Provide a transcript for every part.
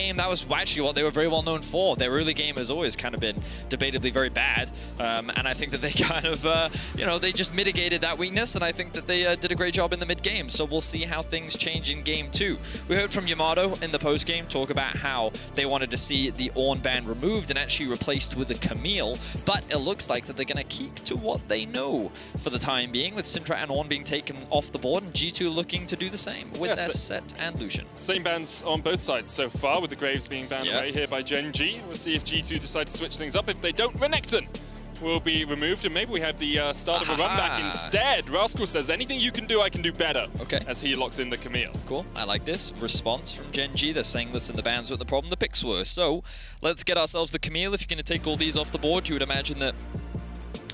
game, that was actually what they were very well known for. Their early game has always kind of been debatably very bad, and I think that they kind of, you know, they just mitigated that weakness, and I think that they did a great job in the mid game. So we'll see how things change in game 2. We heard from Yamato in the post game talk about how they wanted to see the Ornn ban removed and actually replaced with a Camille, but it looks like that they're going to keep to what they know for the time being, with Syndra and Ornn being taken off the board, and G2 looking to do the same with their Set and Lucian. Same bans on both sides so far, with the Graves being banned away here by Gen.G. We'll see if G2 decide to switch things up. If they don't, Renekton will be removed, and maybe we have the start of a run back instead. Rascal says, anything you can do, I can do better. Okay. As he locks in the Camille. Cool, I like this response from Gen.G. They're saying, listen, the bans weren't the problem, the picks were. So let's get ourselves the Camille. If you're going to take all these off the board, you would imagine that,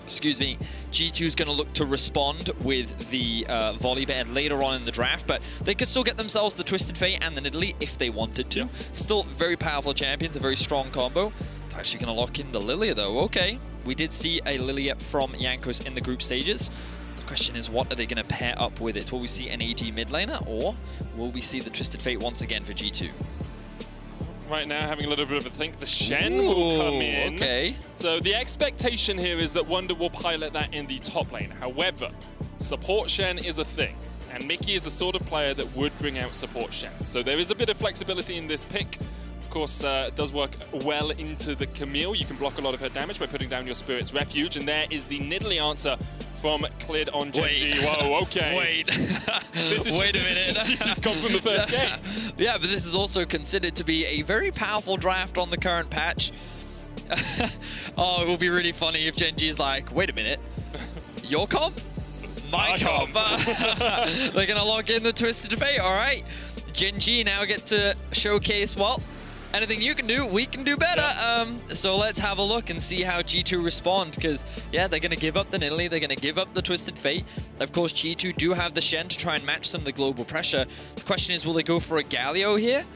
excuse me, G2 is going to look to respond with the volley ban later on in the draft, but they could still get themselves the Twisted Fate and the Nidalee if they wanted to. Still very powerful champions, a very strong combo. They're actually going to lock in the Lilia though. Okay, we did see a Lilia from Jankos in the group stages. The question is, what are they going to pair up with it? Will we see an AD mid laner, or will we see the Twisted Fate once again for G2? Right now, having a little bit of a think, the Shen will come in. Okay. So the expectation here is that Wunder will pilot that in the top lane. However, support Shen is a thing, and Mickey is the sort of player that would bring out support Shen. So there is a bit of flexibility in this pick. Of course, it does work well into the Camille. You can block a lot of her damage by putting down your Spirit's Refuge, and there is the Nidalee answer from Clid on Gen.G. Whoa, okay. Wait. This is G2's come from the first game. Yeah, but this is also considered to be a very powerful draft on the current patch. Oh, it will be really funny if Gen.G is like, wait a minute, your comp? My comp. They're going to lock in the Twisted Fate, all right. Gen.G now get to showcase, well, anything you can do, we can do better. So let's have a look and see how G2 respond, because, yeah, they're going to give up the Nidalee, they're going to give up the Twisted Fate. Of course, G2 do have the Shen to try and match some of the global pressure. The question is, will they go for a Galio here?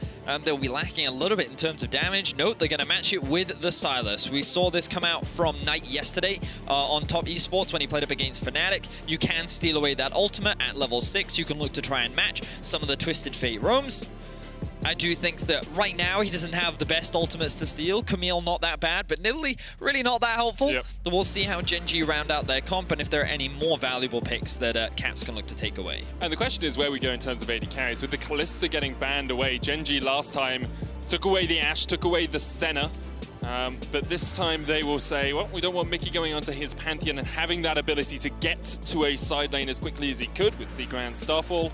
They'll be lacking a little bit in terms of damage. Nope, they're going to match it with the Sylas. We saw this come out from Knight yesterday on Top Esports when he played up against Fnatic. You can steal away that ultimate at level 6. You can look to try and match some of the Twisted Fate roams. I do think that right now he doesn't have the best ultimates to steal. Camille not that bad, but Nidalee really not that helpful. Yep. So we'll see how Gen.G round out their comp and if there are any more valuable picks that Caps can look to take away. And the question is where we go in terms of AD carries. With the Kalista getting banned away, Gen.G last time took away the Ashe, took away the Senna. But this time they will say, well, we don't want Mickey going onto his Pantheon and having that ability to get to a side lane as quickly as he could with the Grand Starfall.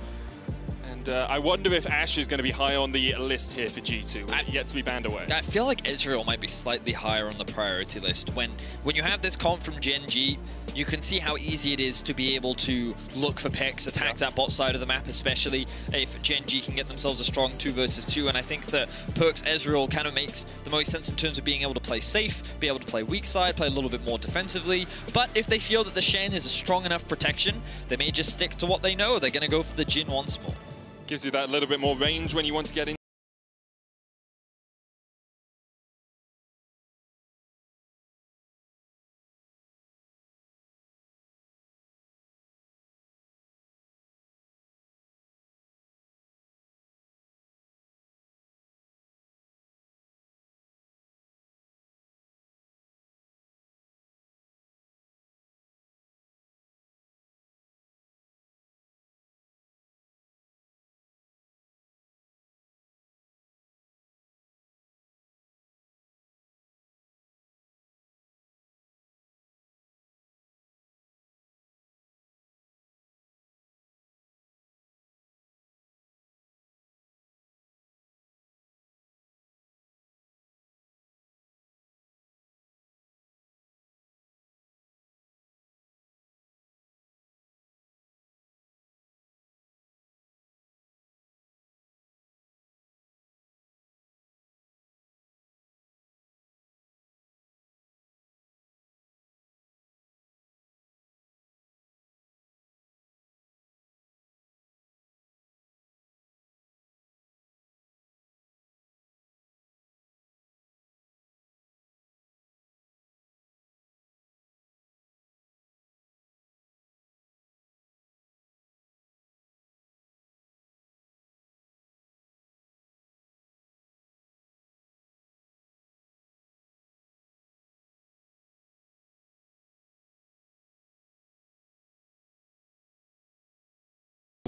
And I wonder if Ashe is going to be high on the list here for G2, yet to be banned away. I feel like Ezreal might be slightly higher on the priority list. When you have this comp from Gen.G, you can see how easy it is to be able to look for picks, attack that bot side of the map, especially if Gen.G can get themselves a strong 2 versus 2. And I think that Perk's Ezreal kind of makes the most sense in terms of being able to play safe, be able to play weak side, play a little bit more defensively. But if they feel that the Shen is a strong enough protection, they may just stick to what they know. They're going to go for the Jhin once more. Gives you that little bit more range when you want to get in.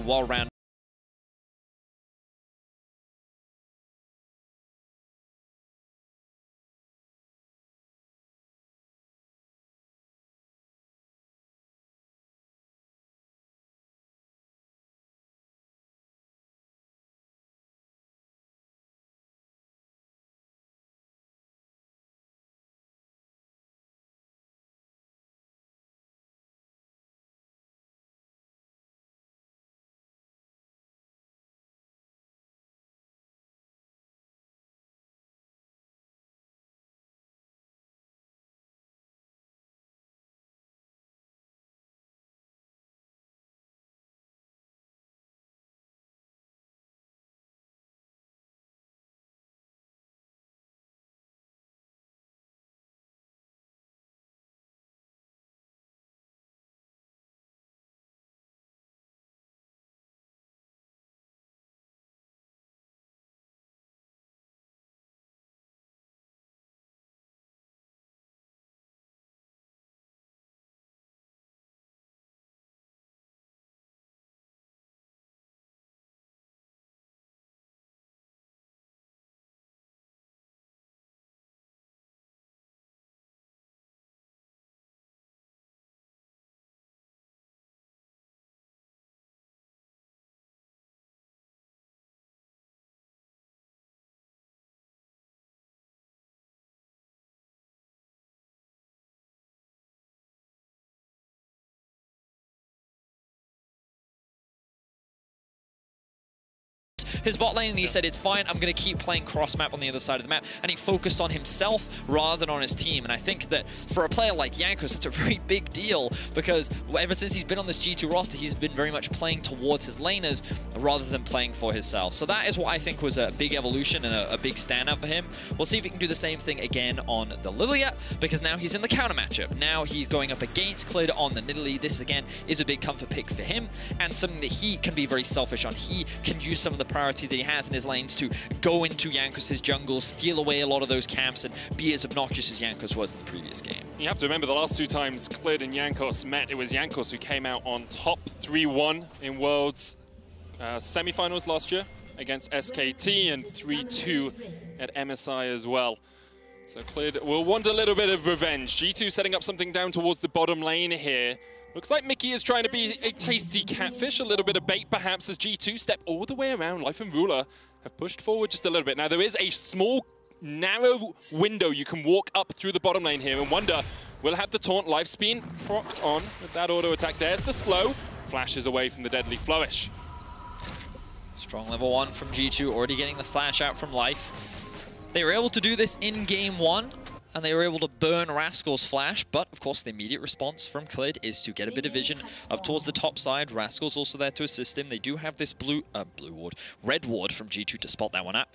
well-rounded. His bot lane, and he said, it's fine, I'm going to keep playing cross-map on the other side of the map. And he focused on himself rather than on his team. And I think that for a player like Jankos, that's a very big deal, because ever since he's been on this G2 roster, he's been very much playing towards his laners rather than playing for himself. So that is what I think was a big evolution and a big standout for him. We'll see if he can do the same thing again on the Lilia, because now he's in the counter matchup. Now he's going up against Clid on the Nidalee. This, again, is a big comfort pick for him, and something that he can be very selfish on. He can use some of the priority that he has in his lanes to go into Jankos' jungle, steal away a lot of those camps, and be as obnoxious as Jankos was in the previous game. You have to remember the last two times Clid and Jankos met, it was Jankos who came out on top 3-1 in Worlds semi-finals last year against SKT, and 3-2 at MSI as well. So Clid will want a little bit of revenge. G2 setting up something down towards the bottom lane here. Looks like Mickey is trying to be a tasty catfish, a little bit of bait perhaps as G2 step all the way around. Life and Ruler have pushed forward just a little bit. Now there is a small, narrow window you can walk up through the bottom lane here, and Wonder will have the taunt lifespan procced on with that auto attack. There's the slow, flashes away from the deadly flourish. Strong level 1 from G2, already getting the flash out from Life. They were able to do this in game 1. And they were able to burn Rascal's flash, but of course the immediate response from Clid is to get a bit of vision up towards the top side. Rascal's also there to assist him. They do have this red ward from G2 to spot that one up.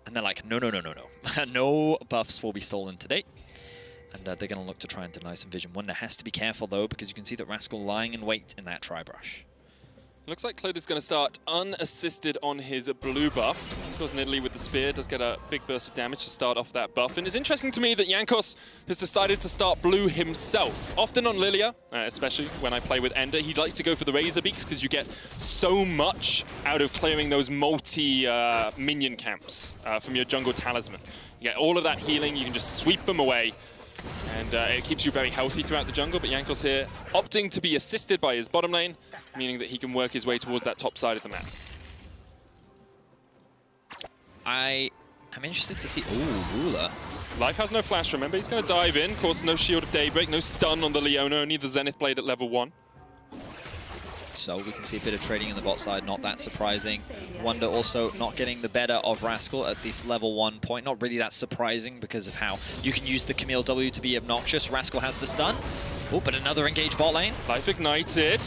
And they're like, no. No buffs will be stolen today. And they're going to look to try and deny some vision. Wonder has to be careful though, because you can see that Rascal lying in wait in that tri-brush. Looks like Clid is going to start unassisted on his blue buff. Of course, Nidalee with the spear does get a big burst of damage to start off that buff. And it's interesting to me that Jankos has decided to start blue himself. Often on Lilia, especially when I play with Ender, he likes to go for the Razor Beaks because you get so much out of clearing those multi-minion camps from your jungle talisman. You get all of that healing, you can just sweep them away. And it keeps you very healthy throughout the jungle, but Jankos here opting to be assisted by his bottom lane, meaning that he can work his way towards that top side of the map. I am interested to see... Ooh, Ruler. Life has no flash, remember? He's going to dive in. Of course, no Shield of Daybreak, no stun on the Leona, only the Zenith Blade at level 1. So we can see a bit of trading in the bot side, not that surprising. Wonder also not getting the better of Rascal at this level 1 point. Not really that surprising because of how you can use the Camille W to be obnoxious. Rascal has the stun. Oh, but another engaged bot lane. Life ignited.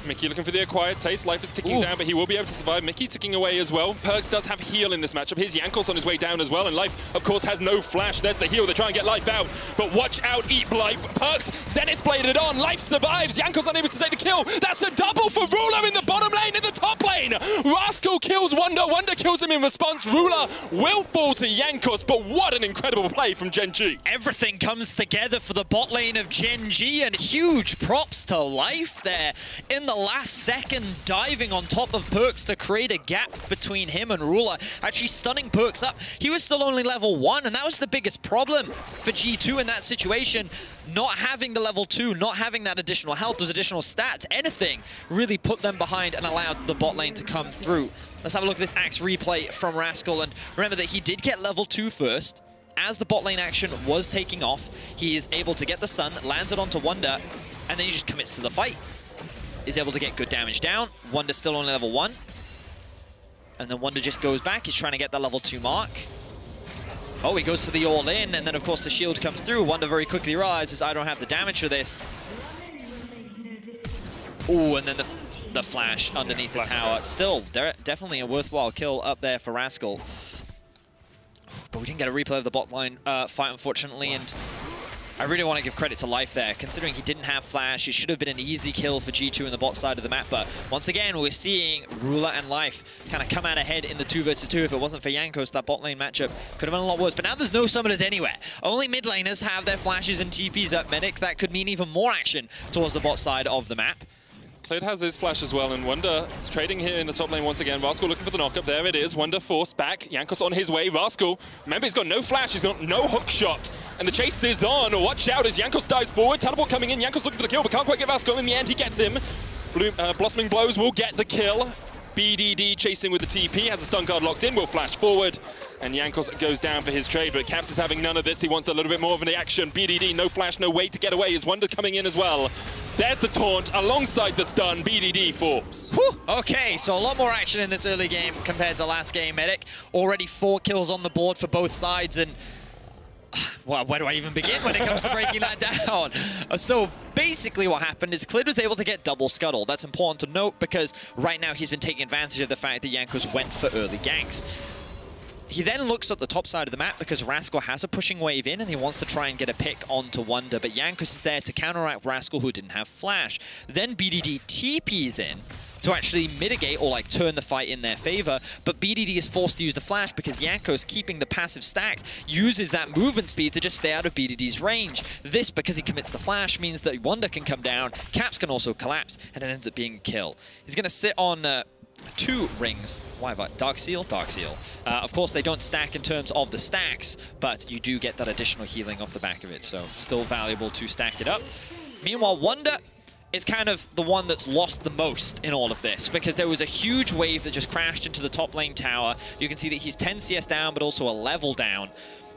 Mickey looking for the acquired taste. Life is ticking down, but he will be able to survive. Mickey ticking away as well. Perks does have heal in this matchup. Here's Jankos on his way down as well, and Life, of course, has no flash. There's the heal. They try and get Life out, but watch out, eat Life. Perks, Zenith bladed on. Life survives. Jankos unable to take the kill. That's a double for Ruler in the bottom lane, in the top lane. Rascal kills Wonder. Wonder kills him in response. Ruler will fall to Jankos, but what an incredible play from Gen.G. Everything comes together for the bot lane of Gen.G, and huge props to Life there in the the last second diving on top of Perks to create a gap between him and Ruler, actually stunning Perks up. He was still only level 1, and that was the biggest problem for G2 in that situation. Not having the level 2, not having that additional health, those additional stats, anything really put them behind and allowed the bot lane to come through. Let's have a look at this Axe replay from Rascal, and remember that he did get level 2 first. As the bot lane action was taking off, he is able to get the stun, lands it onto Wonder, and then he just commits to the fight. Is able to get good damage down. Wonder's still only level 1. And then Wonder just goes back. He's trying to get that level 2 mark. Oh, he goes for the all-in, and then of course the shield comes through. Wonder very quickly realizes, I don't have the damage for this. Ooh, and then the flash underneath the tower. Still, definitely a worthwhile kill up there for Rascal. But we didn't get a replay of the bot line fight, unfortunately, and I really want to give credit to Life there. Considering he didn't have flash, it should have been an easy kill for G2 in the bot side of the map, but once again, we're seeing Ruler and Life kind of come out ahead in the 2 versus 2. If it wasn't for Jankos, that bot lane matchup could have been a lot worse, but now there's no summoners anywhere. Only mid laners have their flashes and TPs up Medic. That could mean even more action towards the bot side of the map. Clid has his flash as well, and Wonder is trading here in the top lane once again. Rascal looking for the knockup. There it is. Wonder forced back. Jankos on his way. Rascal, remember, he's got no flash. He's got no hook shot. And the chase is on. Watch out as Jankos dives forward. Teleport coming in. Jankos looking for the kill, but can't quite get Rascal. In the end, he gets him. Blossoming Blows will get the kill. BDD chasing with the TP, has a stun guard locked in, will flash forward, and Jankos goes down for his trade, but Caps is having none of this. He wants a little bit more of the action. BDD, no flash, no way to get away. Is Wonder coming in as well? There's the taunt alongside the stun. BDD falls. Whew. Okay, so a lot more action in this early game compared to last game, Medic. Already 4 kills on the board for both sides, and well, where do I even begin when it comes to breaking that down? So basically what happened is Clid was able to get double scuttle. That's important to note because right now he's been taking advantage of the fact that Jankos went for early ganks. He then looks at the top side of the map because Rascal has a pushing wave in and he wants to try and get a pick onto Wonder, but Jankos is there to counteract Rascal, who didn't have flash. Then BDD TPs in to actually mitigate or like turn the fight in their favor, but BDD is forced to use the flash because Jankos, keeping the passive stacked, uses that movement speed to just stay out of BDD's range. This, because he commits the flash, means that Wonder can come down, Caps can also collapse, and it ends up being a kill. He's going to sit on 2 rings. Why about Dark Seal? Dark Seal. Of course, they don't stack in terms of the stacks, but you do get that additional healing off the back of it, so it's still valuable to stack it up. Meanwhile, Wonder is kind of the one that's lost the most in all of this because there was a huge wave that just crashed into the top lane tower. You can see that he's 10 CS down, but also a level down.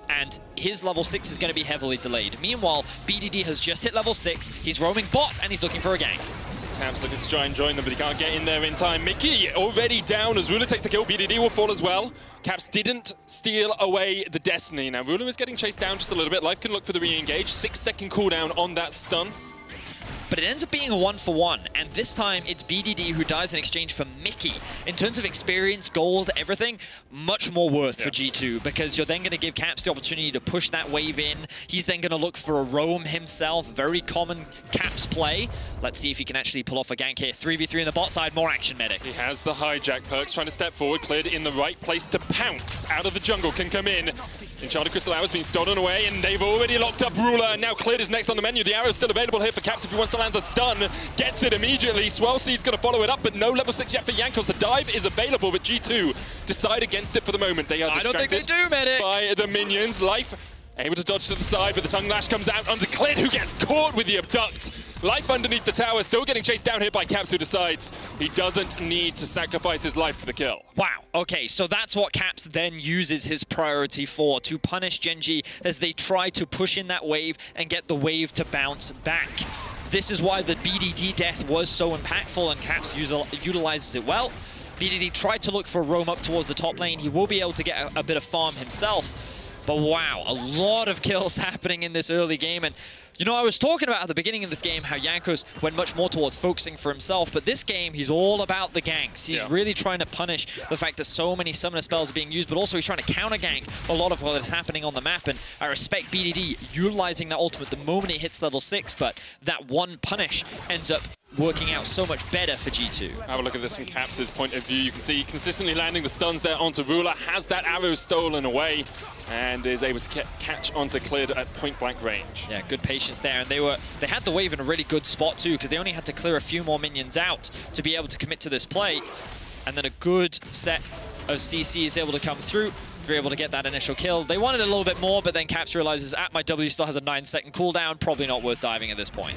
And his level 6 is going to be heavily delayed. Meanwhile, BDD has just hit level 6. He's roaming bot, and he's looking for a gank. Caps looking to try and join them, but he can't get in there in time. Mickey already down as Ruler takes the kill. BDD will fall as well. Caps didn't steal away the Destiny. Now, Ruler is getting chased down just a little bit. Life can look for the re-engage. 6-second cooldown on that stun. But it ends up being a 1-for-1, and this time it's BDD who dies in exchange for Mickey. In terms of experience, gold, everything, much more worth for G2, because you're then going to give Caps the opportunity to push that wave in. He's then going to look for a roam himself, very common Caps play. Let's see if he can actually pull off a gank here. 3v3 in the bot side, more action, Medic. He has the hijack. Perks trying to step forward, Clid in the right place to pounce. Out of the jungle, can come in. Enchanted Crystal Arrow's been stolen away, and they've already locked up Ruler, and now Clid is next on the menu. The arrow's still available here for Caps if he wants to land the stun. Gets it immediately. Swell Seed's going to follow it up, but no level 6 yet for Jankos. The dive is available, but G2 decide against it for the moment. They are distracted I don't think they do, Medic. By the minions. Life able to dodge to the side, but the tongue lash comes out onto Clid, who gets caught with the abduct. Life underneath the tower, still getting chased down here by Caps, who decides he doesn't need to sacrifice his life for the kill. Wow, okay, so that's what Caps then uses his priority for, to punish Gen.G as they try to push in that wave and get the wave to bounce back. This is why the BDD death was so impactful, and Caps utilizes it well. BDD tried to look for a roam up towards the top lane. He will be able to get a bit of farm himself. But wow, a lot of kills happening in this early game. And, you know, I was talking about at the beginning of this game how Jankos went much more towards focusing for himself. But this game, he's all about the ganks. He's really trying to punish the fact that so many summoner spells are being used, but also he's trying to counter-gank a lot of what is happening on the map. And I respect BDD utilizing that ultimate the moment he hits level 6, but that one punish ends up working out so much better for G2. Have a look at this from Caps' point of view. You can see consistently landing the stuns there onto Ruler, has that arrow stolen away, and is able to catch onto Clid at point-blank range. Yeah, good patience there, and they had the wave in a really good spot too, because they only had to clear a few more minions out to be able to commit to this play, and then a good set of CC is able to come through. They're able to get that initial kill. They wanted a little bit more, but then Caps realizes, my W still has a 9-second cooldown, probably not worth diving at this point.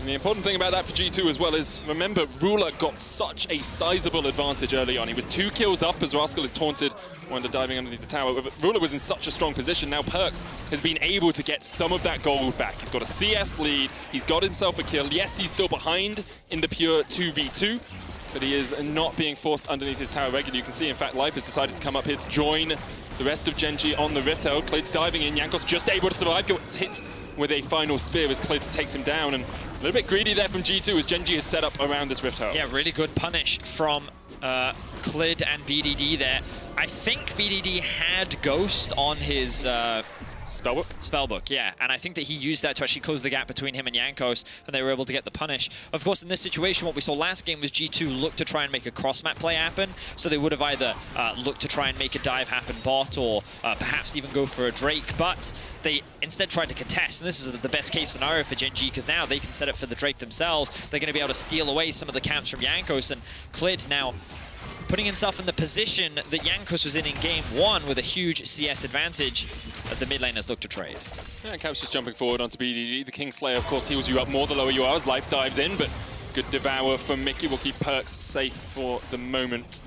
And the important thing about that for G2 as well is, remember, Ruler got such a sizable advantage early on. He was 2 kills up as Rascal is taunted when they're diving underneath the tower. But Ruler was in such a strong position. Now Perks has been able to get some of that gold back. He's got a CS lead. He's got himself a kill. Yes, he's still behind in the pure 2v2, but he is not being forced underneath his tower regularly. You can see, in fact, Life has decided to come up here to join the rest of Gen.G on the Rift Hill. Clid diving in. Jankos just able to survive. Gets hit with a final spear as Clid takes him down. And a little bit greedy there from G2 as Gen.G had set up around this Rift Hill. Yeah, really good punish from Clid and BDD there. I think BDD had Ghost on his Spellbook? Spellbook, yeah. And I think that he used that to actually close the gap between him and Jankos, and they were able to get the punish. Of course, in this situation, what we saw last game was G2 look to try and make a cross-map play happen. So they would have either looked to try and make a dive happen bot, or perhaps even go for a Drake, but they instead tried to contest. And this is the best case scenario for Gen.G, because now they can set up for the Drake themselves. They're going to be able to steal away some of the camps from Jankos, and Clid now putting himself in the position that Jankos was in game 1 with a huge CS advantage as the mid laners look to trade. Yeah, Caps just jumping forward onto BDD. The Kingslayer, of course, heals you up more the lower you are as Life dives in, but good devour from Mickey will keep Perks safe for the moment.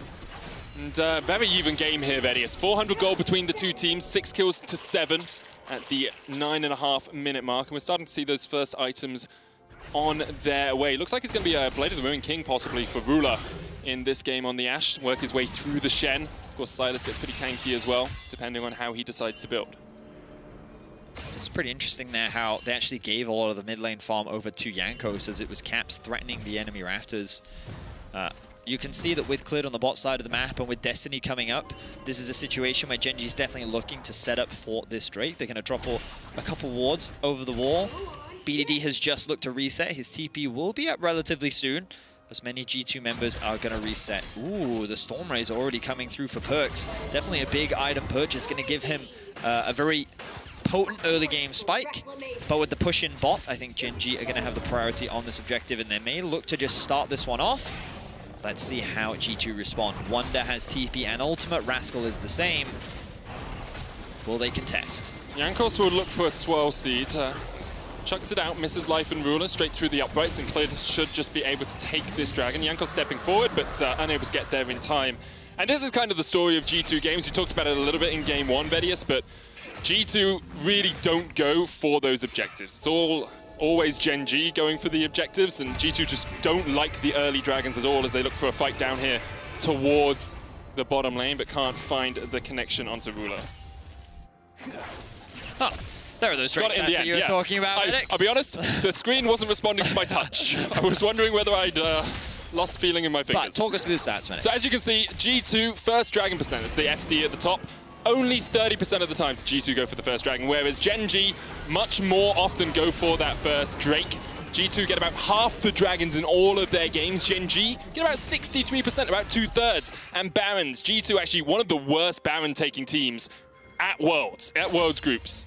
And very even game here, Vedius. 400 gold between the two teams, 6 kills to 7 at the 9.5-minute mark, and we're starting to see those first items on their way. Looks like it's going to be a Blade of the Ruined King possibly for Ruler in this game on the Ashe, work his way through the Shen. Of course, Silas gets pretty tanky as well, depending on how he decides to build. It's pretty interesting there how they actually gave a lot of the mid lane farm over to Jankos, as it was Caps threatening the enemy Rafters. You can see that with Clid on the bot side of the map and with Destiny coming up, this is a situation where Gen.G is definitely looking to set up for this Drake. They're going to drop a couple wards over the wall. BDD has just looked to reset. His TP will be up relatively soon, as many G2 members are going to reset. Ooh, the Storm Rays are already coming through for Perks. Definitely a big item purchase, going to give him a very potent early game spike. But with the push in bot, I think Gen.G are going to have the priority on this objective, and they may look to just start this one off. Let's see how G2 respond. Wonder has TP and ultimate. Rascal is the same. Will they contest? Jankos will look for a swirl seed. Chucks it out, misses Life and Ruler straight through the uprights, and Clid should just be able to take this dragon. Jankos stepping forward, but unable to get there in time. And this is kind of the story of G2 games. You talked about it a little bit in game 1, Vedius, but G2 really don't go for those objectives. It's always Gen.G going for the objectives, and G2 just don't like the early dragons at all as they look for a fight down here towards the bottom lane, but can't find the connection onto Ruler. Oh. There are those Drake stats that you were talking about, I'll be honest, the screen wasn't responding to my touch. I was wondering whether I'd lost feeling in my fingers. But talk us through the stats, man. So as you can see, G2, first dragon percent, it's the FD at the top. Only 30% of the time did G2 go for the first dragon, whereas Gen.G much more often go for that first Drake. G2 get about half the dragons in all of their games. Gen.G get about 63%, about 2/3. And Barons, G2 actually one of the worst Baron taking teams at Worlds groups.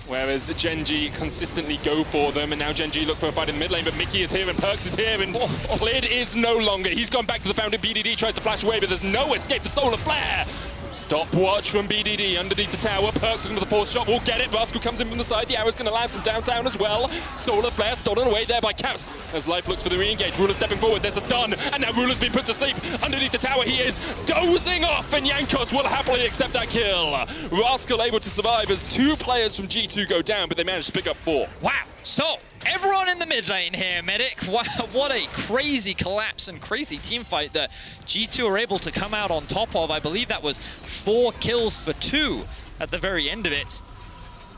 Whereas Gen.G consistently go for them, and now Gen.G look for a fight in the mid lane, but Mickey is here and Perks is here, and Clid is no longer. He's gone back to the fountain. BDD tries to flash away, but there's no escape. The Solar Flare! Stopwatch from BDD underneath the tower. Perks looking for the fourth shot, will get it. Rascal comes in from the side. The arrow's going to land from downtown as well. Solar Flare stolen away there by Caps as Life looks for the re-engage. Ruler stepping forward. There's a stun, and now Ruler's been put to sleep. Underneath the tower, he is dozing off, and Jankos will happily accept that kill. Rascal able to survive as 2 players from G2 go down, but they managed to pick up 4. Wow. So, everyone in the mid lane here, Medic. Wow, what a crazy collapse and crazy team fight that G2 are able to come out on top of. I believe that was 4 kills for 2 at the very end of it.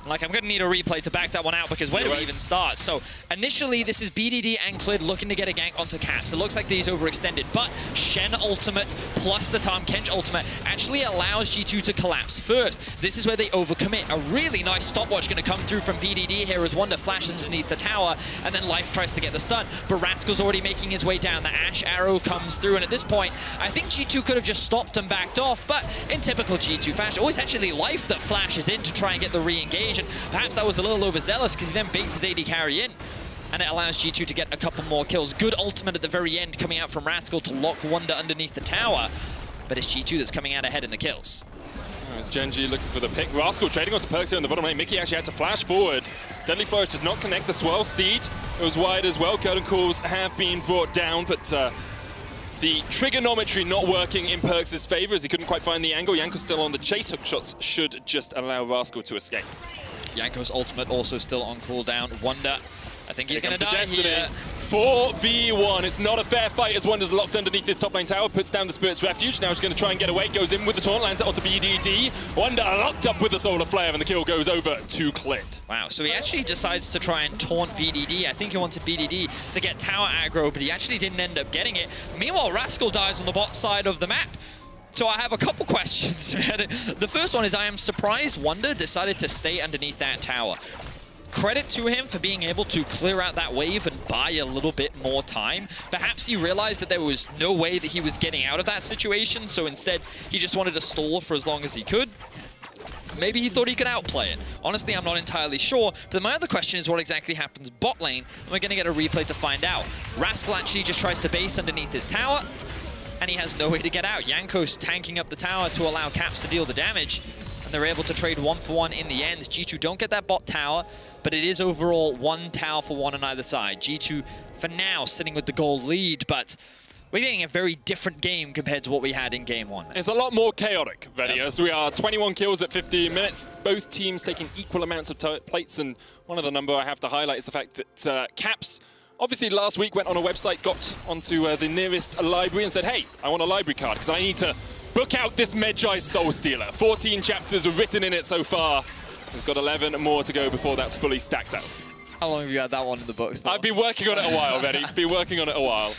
Like, I'm going to need a replay to back that one out because where do we even start? So, initially, this is BDD and Clid looking to get a gank onto Caps. It looks like these overextended, but Shen ultimate plus the Tahm Kench ultimate actually allows G2 to collapse first. This is where they overcommit. A really nice stopwatch going to come through from BDD here as Wonder flashes underneath the tower, and then Life tries to get the stun. But Rascal's already making his way down. The Ash arrow comes through, and at this point, I think G2 could have just stopped and backed off, but in typical G2 fashion, it's actually Life that flashes in to try and get the re-engage. And perhaps that was a little overzealous because he then baits his AD carry in. And it allows G2 to get a couple more kills. Good ultimate at the very end coming out from Rascal to lock Wonder underneath the tower. But it's G2 that's coming out ahead in the kills. It's Gen.G looking for the pick. Rascal trading onto Perks here in the bottom lane. Mickey actually had to flash forward. Deadly Flourish does not connect the Swell Seed. It was wide as well. Curtain Calls have been brought down, but the trigonometry not working in Perks' favor as he couldn't quite find the angle. Yanko's still on the chase. Hook shots should just allow Rascal to escape. Yanko's ultimate also still on cooldown. Wonder, I think he's going to die here. 4v1. It's not a fair fight as Wonder's locked underneath this top lane tower, puts down the Spirit's Refuge. Now he's going to try and get away, goes in with the taunt, lands it onto BDD. Wonder locked up with the Solar Flare, and the kill goes over to Clid. Wow, so he actually decides to try and taunt BDD. I think he wanted BDD to get tower aggro, but he actually didn't end up getting it. Meanwhile, Rascal dies on the bot side of the map. So I have a couple questions. The first one is I am surprised Wonder decided to stay underneath that tower. Credit to him for being able to clear out that wave and buy a little bit more time. Perhaps he realized that there was no way that he was getting out of that situation, so instead he just wanted to stall for as long as he could. Maybe he thought he could outplay it. Honestly, I'm not entirely sure. But my other question is what exactly happens bot lane, and we're going to get a replay to find out. Rascal actually just tries to base underneath his tower, and he has no way to get out. Yanko's tanking up the tower to allow Caps to deal the damage, and they're able to trade 1-for-1 in the end. G2 don't get that bot tower, but it is overall 1 tower for 1 on either side. G2, for now, sitting with the gold lead, but we're getting a very different game compared to what we had in Game 1. It's a lot more chaotic, Vedi, as we are 21 kills at 15 minutes. Both teams taking equal amounts of plates, and one of the number I have to highlight is the fact that Caps, obviously last week, went on a website, got onto the nearest library and said, hey, I want a library card because I need to book out this Medjai Soul Stealer. 14 chapters are written in it so far. It's got 11 more to go before that's fully stacked up. How long have you had that one in the books for? I've been working on it a while, Vedi. Been working on it a while.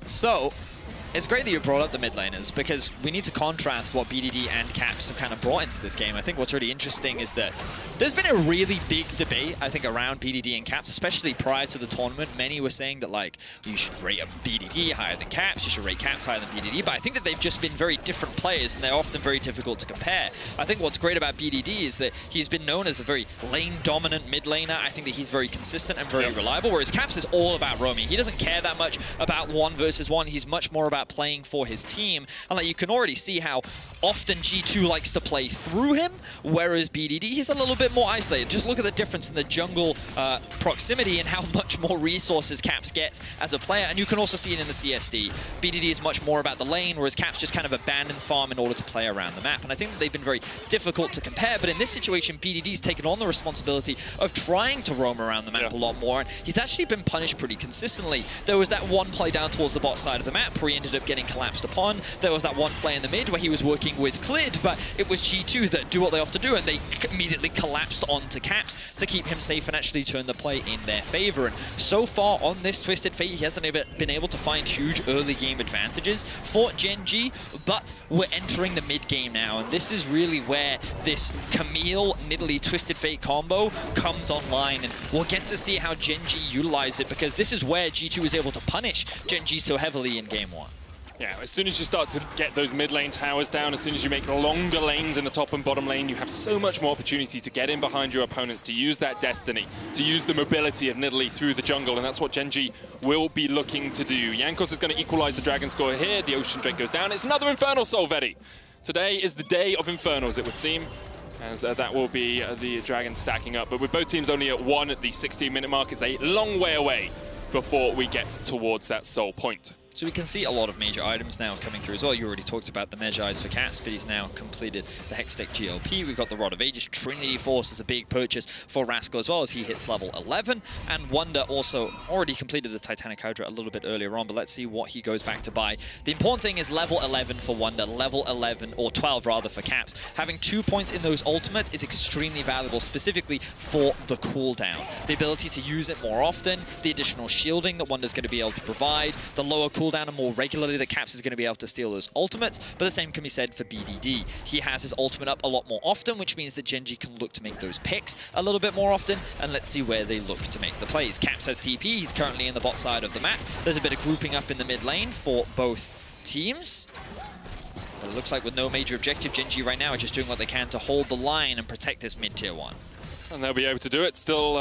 So, it's great that you brought up the mid laners because we need to contrast what BDD and Caps have kind of brought into this game. I think what's really interesting is that there's been a really big debate, I think, around BDD and Caps, especially prior to the tournament. Many were saying that, like, you should rate a BDD higher than Caps, you should rate Caps higher than BDD, but I think that they've just been very different players and they're often very difficult to compare. I think what's great about BDD is that he's been known as a very lane-dominant mid laner. I think that he's very consistent and very reliable, whereas Caps is all about roaming. He doesn't care that much about 1 versus 1. He's much more about playing for his team, and like you can already see how often G2 likes to play through him, whereas BDD, he's a little bit more isolated. Just look at the difference in the jungle proximity and how much more resources Caps gets as a player, and you can also see it in the CSD. BDD is much more about the lane, whereas Caps just kind of abandons farm in order to play around the map, and I think that they've been very difficult to compare, but in this situation, BDD's taken on the responsibility of trying to roam around the map a lot more, and he's actually been punished pretty consistently. There was that one play down towards the bot side of the map where he ended up getting collapsed upon. There was that one play in the mid where he was working with Clid, but it was G2 that do what they often do, and they immediately collapsed onto Caps to keep him safe and actually turn the play in their favor. And so far on this Twisted Fate, he hasn't been able to find huge early game advantages for Gen.G, but we're entering the mid game now, and this is really where this Camille Nidalee Twisted Fate combo comes online, and we'll get to see how Gen.G utilize it, because this is where G2 is able to punish Gen.G so heavily in Game 1. Yeah, as soon as you start to get those mid lane towers down, as soon as you make longer lanes in the top and bottom lane, you have so much more opportunity to get in behind your opponents, to use that destiny, to use the mobility of Nidalee through the jungle, and that's what Gen.G will be looking to do. Jankos is going to equalize the Dragon score here. The Ocean Drake goes down. It's another Infernal Soul, Vedi. Today is the day of Infernals, it would seem, as that will be the Dragon stacking up. But with both teams only at 1 at the 16-minute mark, it's a long way away before we get towards that Soul point. So we can see a lot of major items now coming through as well. You already talked about the Medjai's for Caps, but he's now completed the Hextech GLP. We've got the Rod of Ages. Trinity Force is a big purchase for Rascal as well as he hits level 11. And Wonder also already completed the Titanic Hydra a little bit earlier on, but let's see what he goes back to buy. The important thing is level 11 for Wonder, level 11, or 12 rather, for Caps. Having 2 points in those ultimates is extremely valuable, specifically for the cooldown. The ability to use it more often, the additional shielding that Wonder's going to be able to provide, the lower cooldown and more regularly that Caps is going to be able to steal those ultimates, but the same can be said for BDD. He has his ultimate up a lot more often, which means that Gen.G can look to make those picks a little bit more often, and let's see where they look to make the plays. Caps has TP, he's currently in the bot side of the map. There's a bit of grouping up in the mid lane for both teams. But it looks like with no major objective, Gen.G right now are just doing what they can to hold the line and protect this mid-tier 1. And they'll be able to do it. Still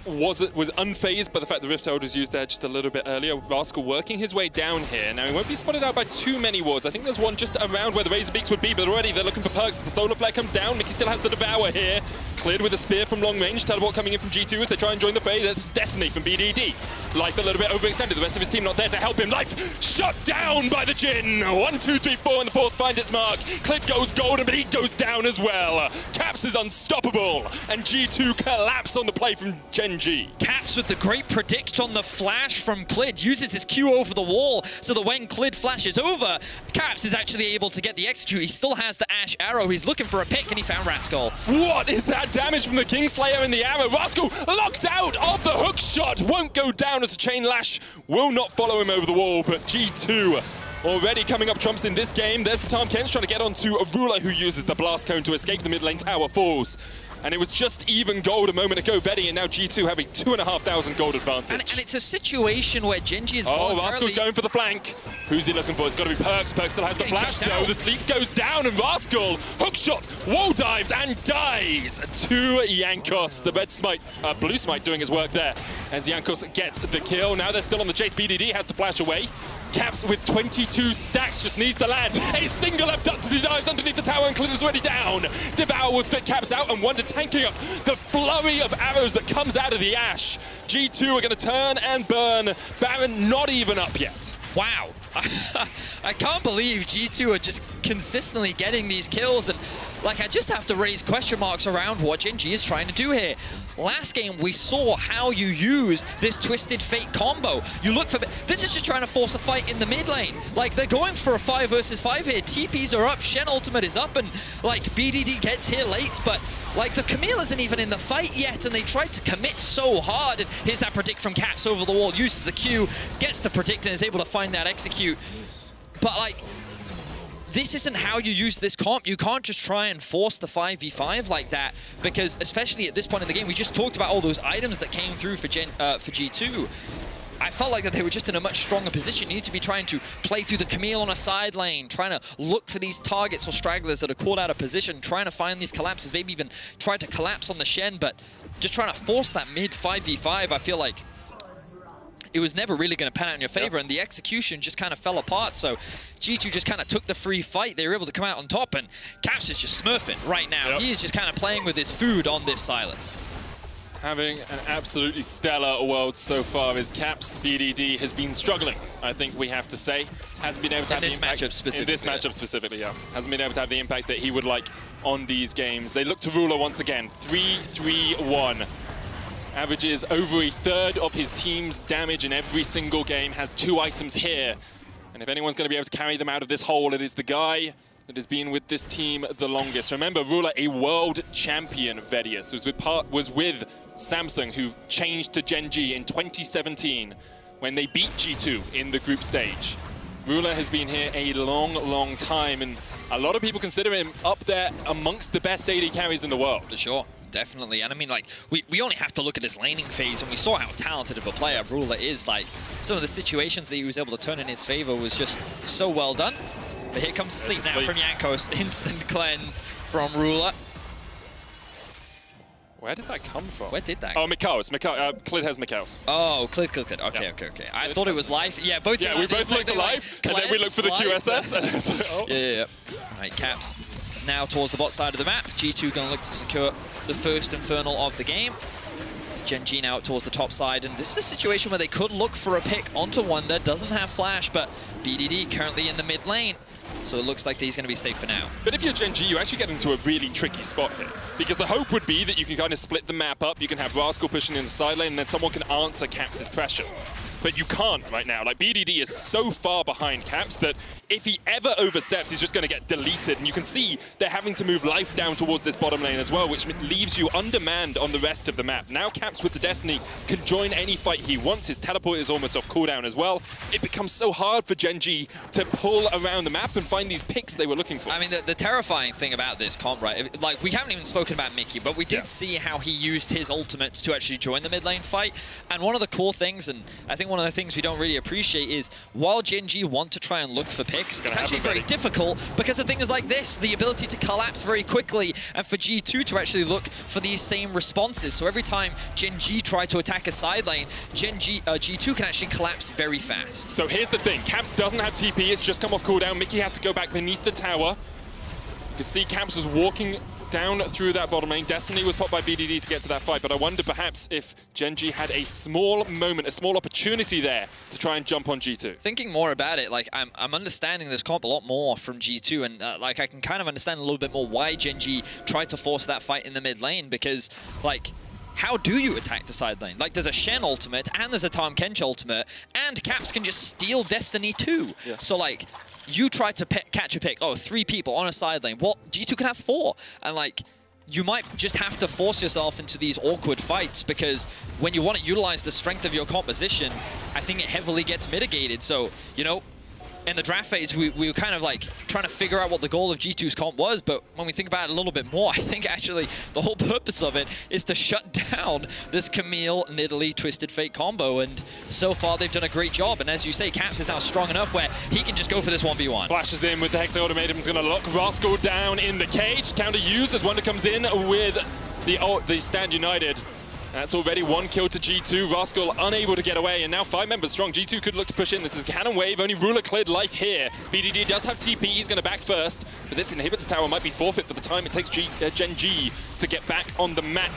was unfazed by the fact the Rift Herald was used there just a little bit earlier. Rascal working his way down here. Now, he won't be spotted out by too many wards. I think there's one just around where the Razorbeaks would be, but already they're looking for perks. The Solar Flare comes down. Mickey still has the Devour here. Cleared with a spear from long range. Teleport coming in from G2 as they try and join the fray. That's Destiny from BDD. Life a little bit overextended. The rest of his team not there to help him. Life shut down by the Jin. 1, 2, 3, 4, and the fourth finds its mark. Clid goes golden, but he goes down as well. Caps is unstoppable, and G2 collapse on the play from Gen.G. Caps with the great predict on the flash from Clid, uses his Q over the wall so that when Clid flashes over, Caps is actually able to get the execute. He still has the Ash arrow. He's looking for a pick, and he's found Rascal. What is that damage from the Kingslayer and the arrow? Rascal locked out of the hook shot. Won't go down as a chain lash. Will not follow him over the wall, but G2 already coming up trumps in this game. There's the time Ken's trying to get onto a Ruler who uses the blast cone to escape the mid lane tower falls. And it was just even gold a moment ago, Vedi, and now G2 having 2,500 gold advantage. And it's a situation where Gen.G is Rascal's going for the flank. Who's he looking for? It's got to be Perks. Perks still has the flash, though. The sleep goes down, and Rascal hookshot, wall dives, and dies to Jankos. The red smite, blue smite doing his work there. As Jankos gets the kill. Now they're still on the chase. BDD has to flash away. Caps with 22 stacks just needs to land. A single left up as he dives underneath the tower, and Clint is already down. Devour will split Caps out, and Wonder tanking up the flurry of arrows that comes out of the Ash. G2 are going to turn and burn. Baron not even up yet. Wow. I can't believe G2 are just consistently getting these kills, and like I just have to raise question marks around what Gen.G is trying to do here. Last game, we saw how you use this Twisted Fate combo. You look for... This is just trying to force a fight in the mid lane. Like, they're going for a 5 versus 5 here. TPs are up, Shen ultimate is up, and, like, BDD gets here late, but, like, the Camille isn't even in the fight yet, and they tried to commit so hard. And here's that predict from Caps over the wall, uses the Q, gets the predict, and is able to find that execute. But, like... This isn't how you use this comp. You can't just try and force the 5v5 like that, because especially at this point in the game, we just talked about all those items that came through for G2. I felt like that they were just in a much stronger position. You need to be trying to play through the Camille on a side lane, trying to look for these targets or stragglers that are caught out of position, trying to find these collapses, maybe even try to collapse on the Shen, but just trying to force that mid 5v5, I feel like it was never really going to pan out in your favor, and the execution just kind of fell apart. So G2 just kind of took the free fight. They were able to come out on top, and Caps is just smurfing right now. He is just kind of playing with his food on this Silas. Having an absolutely stellar world so far as Caps. BDD has been struggling, I think we have to say. Hasn't been able to have the impact in this matchup specifically, Hasn't been able to have the impact that he would like on these games. They look to Ruler once again. 3-3-1. Averages over a third of his team's damage in every single game, has 2 items here. And if anyone's going to be able to carry them out of this hole, it is the guy that has been with this team the longest. Remember, Ruler, a world champion, Vedius, was with Samsung, who changed to Gen.G in 2017 when they beat G2 in the group stage. Ruler has been here a long, long time, and a lot of people consider him up there amongst the best AD carries in the world. For sure. Definitely, and I mean, like, we only have to look at his laning phase, and we saw how talented of a player Ruler is. Like, some of the situations that he was able to turn in his favor was just so well done. But here comes the sleep now from Jankos. Instant cleanse from Ruler. Where did that come from? Where did that? Oh, Mikaos. Clid has Mikaos. Oh, Clid. Okay. I thought it was life. Yeah, both. Yeah, we both looked at life, and then we looked for the QSS. Yeah. All right, Caps. Now towards the bot side of the map. G2 going to look to secure the first Infernal of the game. Gen.G now towards the top side, and this is a situation where they could look for a pick onto Wonder. Doesn't have flash, but BDD currently in the mid lane. So it looks like he's going to be safe for now. But if you're Gen.G, you actually get into a really tricky spot here. Because the hope would be that you can kind of split the map up, you can have Rascal pushing in the side lane, and then someone can answer Caps' pressure. But you can't right now. Like, BDD is so far behind Caps that if he ever oversteps, he's just going to get deleted. And you can see they're having to move life down towards this bottom lane as well, which leaves you undermanned on the rest of the map. Now Caps with the Destiny can join any fight he wants. His teleport is almost off cooldown as well. It becomes so hard for Gen.G to pull around the map and find these picks they were looking for. I mean, the terrifying thing about this comp, right? Like, we haven't even spoken about Mickey, but we did see how he used his ultimate to actually join the mid lane fight. And one of the cool things, and I think one of the things we don't really appreciate, is while Gen.G want to try and look for picks, it's actually very difficult because of things like this, the ability to collapse very quickly, and for G2 to actually look for these same responses. So every time Gen.G try to attack a side lane, G2 can actually collapse very fast. So here's the thing, Caps doesn't have TP, it's just come off cooldown. Mickey has to go back beneath the tower. You can see Caps was walking down through that bottom lane. Destiny was popped by BDD to get to that fight, but I wonder perhaps if Gen.G had a small moment, a small opportunity there to try and jump on G2. Thinking more about it, like, I'm understanding this comp a lot more from G2, and like, I can kind of understand a little bit more why Gen.G tried to force that fight in the mid lane, because, like, how do you attack the side lane? Like, there's a Shen ultimate, and there's a Tahm Kench ultimate, and Caps can just steal Destiny too. Yeah. So, like, you try to catch a pick, 3 people on a side lane. Well, G2 can have 4. And, like, you might just have to force yourself into these awkward fights, because when you want to utilize the strength of your composition, I think it heavily gets mitigated. So, you know, in the draft phase, we were kind of like trying to figure out what the goal of G2's comp was, but when we think about it a little bit more, I think actually the whole purpose of it is to shut down this Camille, Nidalee, Twisted Fate combo, and so far they've done a great job. And as you say, Caps is now strong enough where he can just go for this 1v1. Flashes in with the Hexa Ultimatum, is going to lock Rascal down in the cage. Counter used as Wonder comes in with the Stand United. That's already 1 kill to G2. Rascal unable to get away, and now 5 members strong. G2 could look to push in. This is Cannon Wave, only Ruler cleared life here. BDD does have TP, he's going to back first, but this inhibitor tower might be forfeit for the time it takes Gen.G to get back on the map.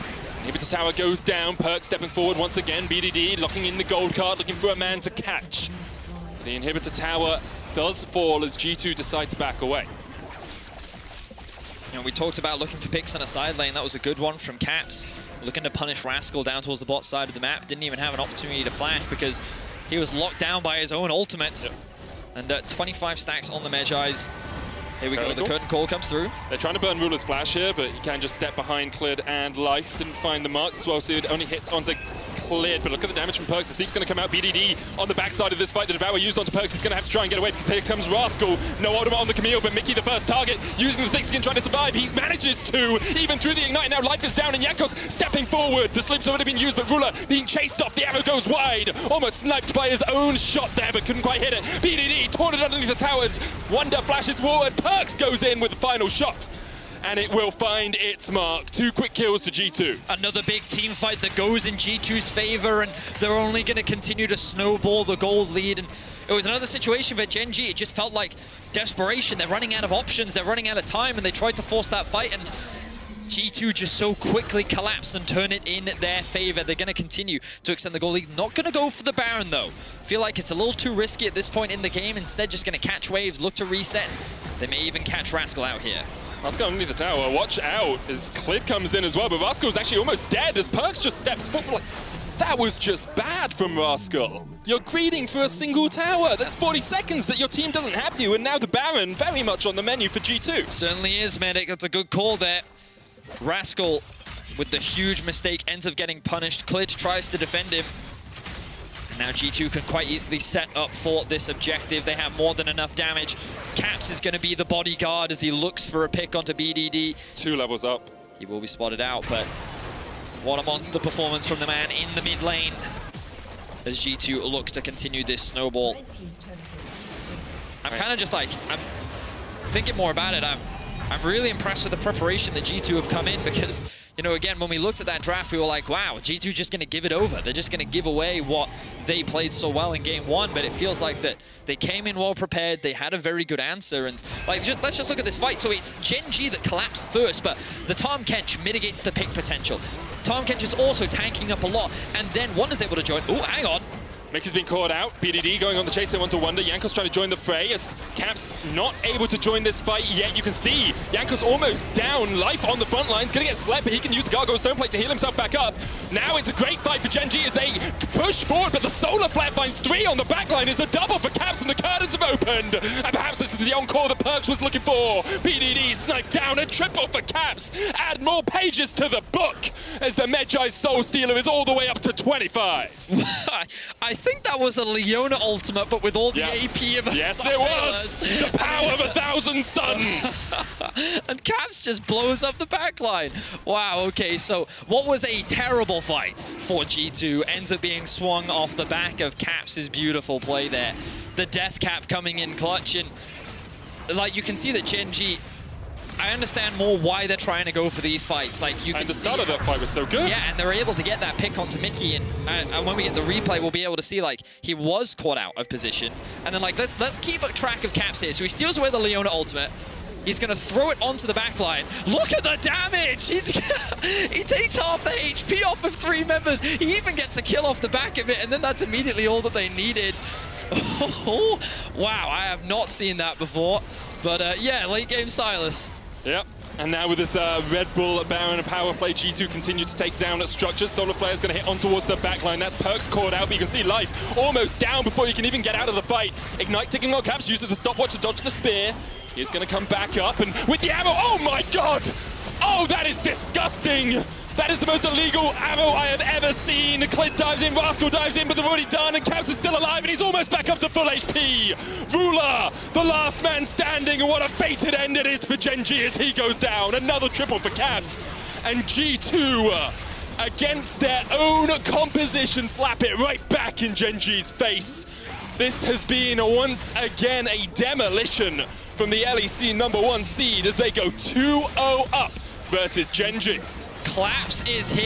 Inhibitor tower goes down, Perk stepping forward once again. BDD locking in the gold card, looking for a man to catch. The inhibitor tower does fall as G2 decide to back away. You know, we talked about looking for picks on a side lane. That was a good one from Caps. Looking to punish Rascal down towards the bot side of the map. Didn't even have an opportunity to flash because he was locked down by his own ultimate. Yep. And 25 stacks on the Medjais. Here we go, the curtain call comes through. They're trying to burn Ruler's flash here, but he can just step behind Cleared and Life. Didn't find the mark as well, so it only hits onto Cleared, but look at the damage from Perks. The Seek's going to come out. BDD on the backside of this fight. The Devour used onto Perks. He's going to have to try and get away because here comes Rascal. No ultimate on the Camille, but Mickey the first target. Using the thick skin, trying to survive. He manages to, even through the Ignite. Now Life is down and Yakos stepping forward. The Slip's already been used, but Ruler being chased off. The arrow goes wide. Almost sniped by his own shot there, but couldn't quite hit it. BDD torn it underneath the towers. Wonder flashes forward. Perks goes in with the final shot, and it will find its mark. 2 quick kills to G2. Another big team fight that goes in G2's favor, and they're only going to continue to snowball the gold lead. And it was another situation where Gen.G, it just felt like desperation. They're running out of options, they're running out of time, and they tried to force that fight, and G2 just so quickly collapsed and turn it in their favor. They're going to continue to extend the goal lead. Not going to go for the Baron, though. Feel like it's a little too risky at this point in the game. Instead, just going to catch waves, look to reset. They may even catch Rascal out here. Rascal underneath the tower. Watch out as Clid comes in as well, but Rascal's actually almost dead as Perks just steps forward. That was just bad from Rascal. You're greeding for a single tower. That's 40 seconds that your team doesn't have you, and now the Baron very much on the menu for G2. Certainly is, Medic. That's a good call there. Rascal, with the huge mistake, ends up getting punished. Clid tries to defend him. Now G2 can quite easily set up for this objective. They have more than enough damage. Caps is going to be the bodyguard as he looks for a pick onto BDD. It's 2 levels up. He will be spotted out, but what a monster performance from the man in the mid lane as G2 look to continue this snowball. I'm kind of just like, I'm thinking more about it. I'm really impressed with the preparation that G2 have come in, because you know, again, when we looked at that draft, we were like, wow, G2 just going to give it over. They're just going to give away what they played so well in game 1, but it feels like that they came in well prepared, they had a very good answer, and like, let's just look at this fight. So it's Gen.G that collapsed first, but the Tahm Kench mitigates the pick potential. Tahm Kench is also tanking up a lot, and then one is able to join. Oh, hang on. Mickey's been caught out. BDD going on the chase. They want to wonder. Jankos trying to join the fray. As Caps not able to join this fight yet. You can see Jankos almost down. Life on the front lines. Going to get slept, but he can use the Gargoyle Stoneplate to heal himself back up. Now it's a great fight for Gen.G as they push forward, but the Solar Flare finds 3 on the back line. Is a double for Caps, and the curtains have opened. And perhaps this is the encore that Perks was looking for. BDD sniped down. A triple for Caps. Add more pages to the book as the Medjai's Soul Stealer is all the way up to 25. I think that was a Leona ultimate, but with all the AP of a Yes, it was! The power of 1,000 suns! And Caps just blows up the backline. Wow, okay, so what was a terrible fight for G2 ends up being swung off the back of Caps' beautiful play there. The Death Cap coming in clutch, and like you can see that Gen.G, I understand more why they're trying to go for these fights. Like you can and the see start of that fight was so good. Yeah, and they're able to get that pick onto Mickey, and when we get the replay, we'll be able to see like he was caught out of position, and then like let's keep a track of Caps here. So he steals away the Leona ultimate. He's going to throw it onto the back line. Look at the damage! He takes half the HP off of 3 members. He even gets a kill off the back of it, and then that's immediately all that they needed. Oh, wow, I have not seen that before. But yeah, late game Silas. Yep. And now with this Red Bull Baron power play, G2 continue to take down at structures. Solar Flare's going to hit on towards the backline. That's Perks caught out, but you can see Life almost down before you can even get out of the fight. Ignite ticking on Caps, uses the stopwatch to dodge the spear. He's going to come back up, and with the ammo, oh my god! Oh, that is disgusting! That is the most illegal ammo I have ever seen. Clint dives in, Rascal dives in, but they're already done, and Caps is still alive, and he's almost back up to full HP. Ruler, the last man standing, and what a fated end it is for Gen.G as he goes down. Another triple for Caps, and G2, against their own composition, slap it right back in Gen.G's face. This has been once again a demolition from the LEC #1 seed as they go 2-0 up versus Gen.G. Collapse is here.